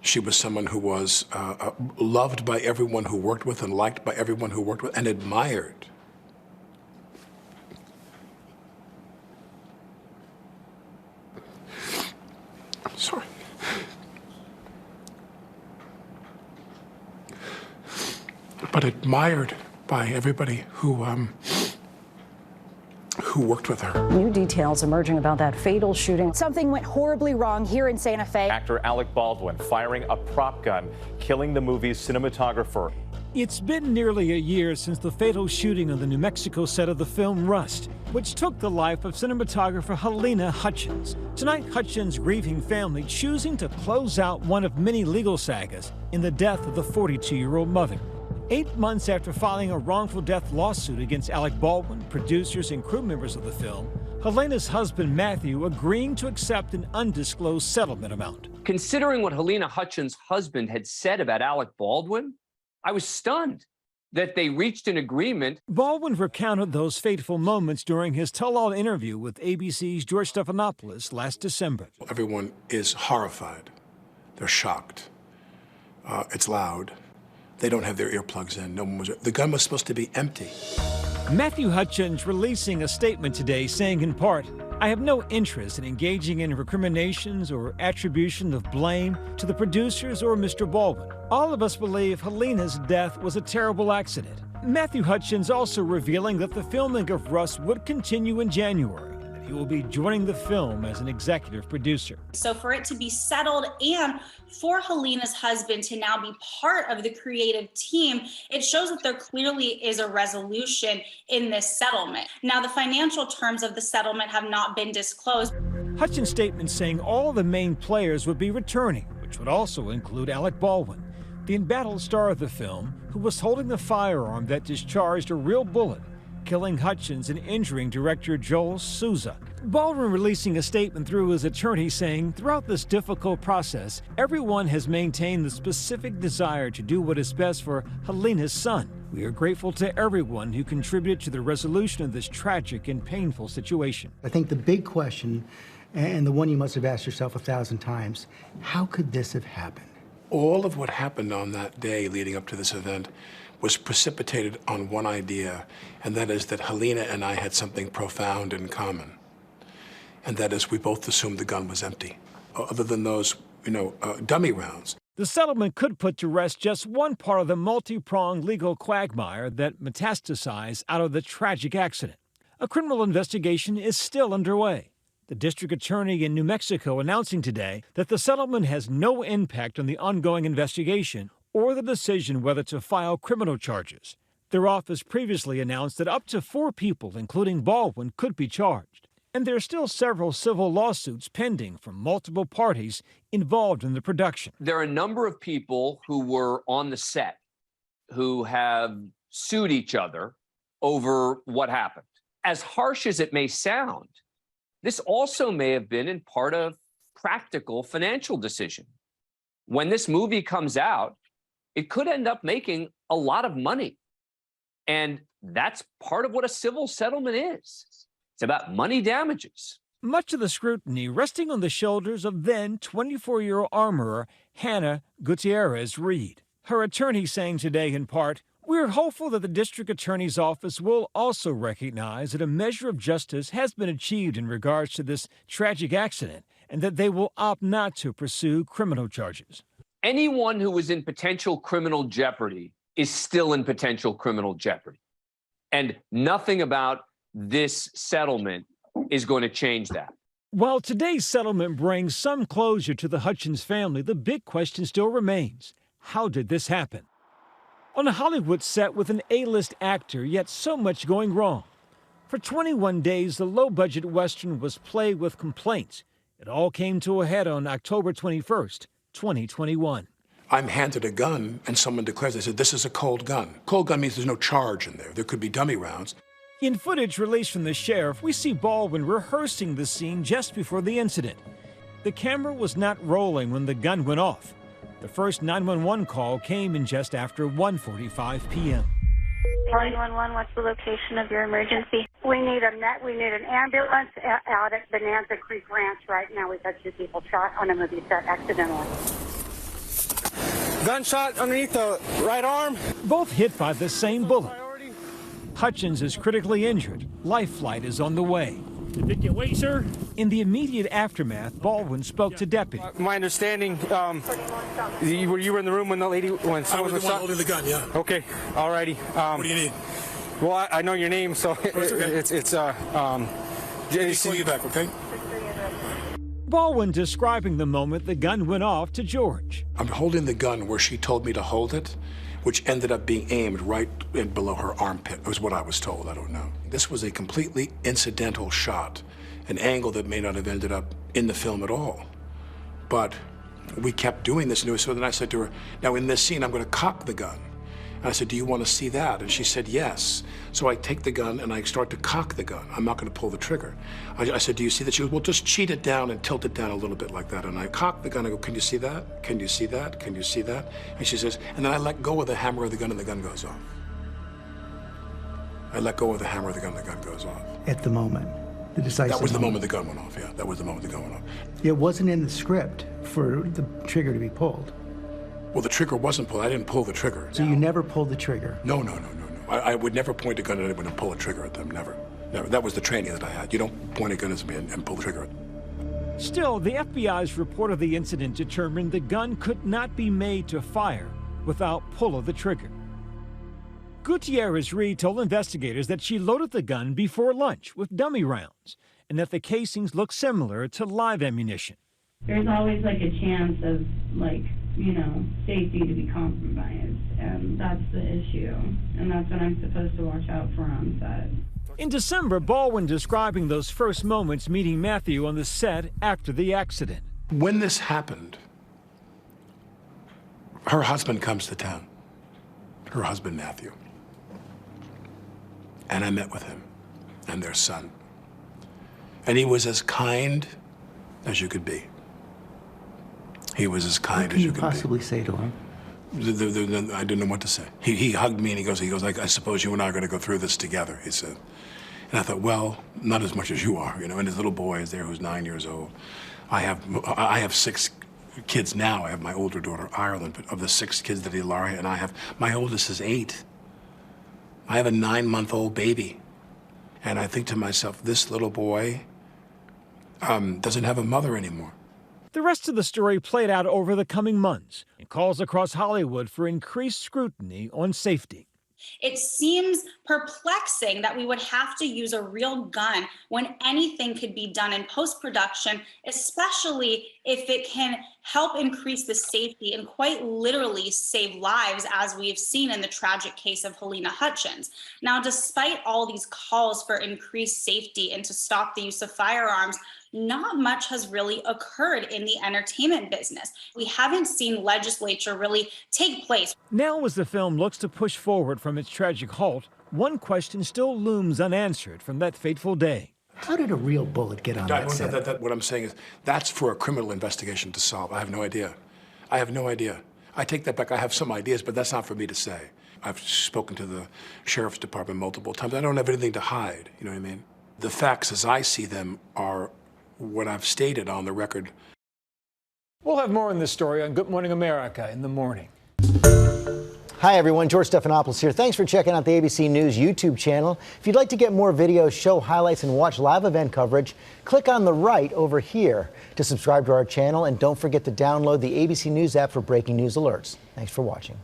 She was someone who was loved by everyone who worked with and liked by everyone who worked with and admired. Sorry. But admired by everybody who worked with her. New details emerging about that fatal shooting. Something went horribly wrong here in Santa Fe. Actor Alec Baldwin firing a prop gun, killing the movie's cinematographer. It's been nearly a year since the fatal shooting on the New Mexico set of the film Rust, which took the life of cinematographer Halyna Hutchins. Tonight, Hutchins' grieving family choosing to close out one of many legal sagas in the death of the 42-year-old mother. 8 months after filing a wrongful death lawsuit against Alec Baldwin, producers and crew members of the film, Halyna's husband Matthew agreeing to accept an undisclosed settlement amount. Considering what Halyna Hutchins' husband had said about Alec Baldwin, I was stunned that they reached an agreement. Baldwin recounted those fateful moments during his tell-all interview with ABC's George Stephanopoulos last December. Everyone is horrified. They're shocked. It's loud. They don't have their earplugs in. No one was. The gun was supposed to be empty. Matthew Hutchins releasing a statement today saying in part, "I have no interest in engaging in recriminations or attribution of blame to the producers or Mr. Baldwin. All of us believe Halyna's death was a terrible accident." Matthew Hutchins also revealing that the filming of Rust would continue in January. He will be joining the film as an executive producer. So for it to be settled and for Halyna's husband to now be part of the creative team, it shows that there clearly is a resolution in this settlement. Now, the financial terms of the settlement have not been disclosed. Hutchins' statement saying all the main players would be returning, which would also include Alec Baldwin, the embattled star of the film, who was holding the firearm that discharged a real bullet, killing Hutchins and injuring director Joel Souza. Baldwin releasing a statement through his attorney saying, throughout this difficult process, everyone has maintained the specific desire to do what is best for Halyna's son. We are grateful to everyone who contributed to the resolution of this tragic and painful situation. I think the big question, and the one you must have asked yourself 1,000 times, how could this have happened? All of what happened on that day leading up to this event was precipitated on one idea, and that is that Halyna and I had something profound in common. And that is we both assumed the gun was empty, other than those, dummy rounds. The settlement could put to rest just one part of the multi-pronged legal quagmire that metastasized out of the tragic accident. A criminal investigation is still underway. The district attorney in New Mexico announcing today that the settlement has no impact on the ongoing investigation or the decision whether to file criminal charges. Their office previously announced that up to 4 people, including Baldwin, could be charged. And there are still several civil lawsuits pending from multiple parties involved in the production. There are a number of people who were on the set who have sued each other over what happened. As harsh as it may sound, this also may have been in part a practical financial decision. When this movie comes out, it could end up making a lot of money. And that's part of what a civil settlement is. It's about money damages. Much of the scrutiny resting on the shoulders of then 24-year-old armorer Hannah Gutierrez Reed. Her attorney saying today in part, "We're hopeful that the district attorney's office will also recognize that a measure of justice has been achieved in regards to this tragic accident and that they will opt not to pursue criminal charges." Anyone who is in potential criminal jeopardy is still in potential criminal jeopardy. And nothing about this settlement is going to change that. While today's settlement brings some closure to the Hutchins family, the big question still remains. How did this happen? On a Hollywood set with an A-list actor, yet so much going wrong. For 21 days, the low-budget Western was plagued with complaints. It all came to a head on October 21st, 2021. I'm handed a gun, and someone declares, they said, this is a cold gun. Cold gun means there's no charge in there. There could be dummy rounds. In footage released from the sheriff, we see Baldwin rehearsing the scene just before the incident. The camera was not rolling when the gun went off. The first 911 call came in just after 1:45 p.m. 911, what's the location of your emergency? We need an ambulance out at Bonanza Creek Ranch right now. We've got 2 people shot on a movie set accidentally. Gunshot underneath the right arm. Both hit by the same bullet. Hutchins is critically injured. Life flight is on the way. Did you wait, sir? In the immediate aftermath, Baldwin spoke to deputies. My understanding, you were in the room when the lady, when someone was shot? Holding the gun, yeah. Okay, alrighty. What do you need? Well, I know your name, so Let me call you back, okay? Baldwin describing the moment the gun went off to George. I'm holding the gun where she told me to hold it, which ended up being aimed right in below her armpit, was what I was told. I don't know. This was a completely incidental shot, an angle that may not have ended up in the film at all. But we kept doing this, and so then I said to her, now in this scene, I'm going to cock the gun. And I said, do you want to see that? And she said, yes. So I take the gun and I start to cock the gun. I'm not going to pull the trigger. I said, do you see that? She goes, well, just cheat it down and tilt it down a little bit like that. And I cock the gun. I go, can you see that? Can you see that? Can you see that? And she says, and then I let go of the hammer of the gun and the gun goes off. I let go of the hammer of the gun and the gun goes off. At the moment, the decisive That was the moment the gun went off, yeah. That was the moment the gun went off. It wasn't in the script for the trigger to be pulled. Well, the trigger wasn't pulled. I didn't pull the trigger. So you never pulled the trigger? No. I would never point a gun at anyone and pull a trigger at them, never. Never. That was the training that I had. You don't point a gun at me and pull the trigger. Still, the FBI's report of the incident determined the gun could not be made to fire without pull of the trigger. Gutierrez-Reed told investigators that she loaded the gun before lunch with dummy rounds and that the casings looked similar to live ammunition. There's always like a chance of safety to be compromised, and that's the issue, and that's what I'm supposed to watch out for on set. In December, Baldwin describing those first moments meeting Matthew on the set after the accident. When this happened, her husband comes to town, her husband Matthew, and I met with him and their son, and he was as kind as you could be. He was as kind as you could be. What can you possibly say to him? I didn't know what to say. He hugged me and he goes, I suppose you and I are going to go through this together, he said. And I thought, well, not as much as you are, and his little boy is there who's 9 years old. I have 6 kids now. I have my older daughter, Ireland, but of the 6 kids that Ilaria and I have, my oldest is 8. I have a 9-month-old baby. And I think to myself, this little boy doesn't have a mother anymore. The rest of the story played out over the coming months and calls across Hollywood for increased scrutiny on safety. It seems perplexing that we would have to use a real gun when anything could be done in post-production, especially if it can help increase the safety and quite literally save lives, as we've seen in the tragic case of Halyna Hutchins. Now, despite all these calls for increased safety and to stop the use of firearms, not much has really occurred in the entertainment business. We haven't seen legislature really take place. Now, as the film looks to push forward from its tragic halt, one question still looms unanswered from that fateful day. How did a real bullet get on that set? What I'm saying is, that's for a criminal investigation to solve. I have no idea. I have no idea. I take that back. I have some ideas, but that's not for me to say. I've spoken to the sheriff's department multiple times. I don't have anything to hide, you know what I mean? The facts as I see them are what I've stated on the record. We'll have more on this story on Good Morning America in the morning. Hi, everyone. George Stephanopoulos here. Thanks for checking out the ABC News YouTube channel. If you'd like to get more videos, show highlights, and watch live event coverage, click on the right over here to subscribe to our channel. And don't forget to download the ABC News app for breaking news alerts. Thanks for watching.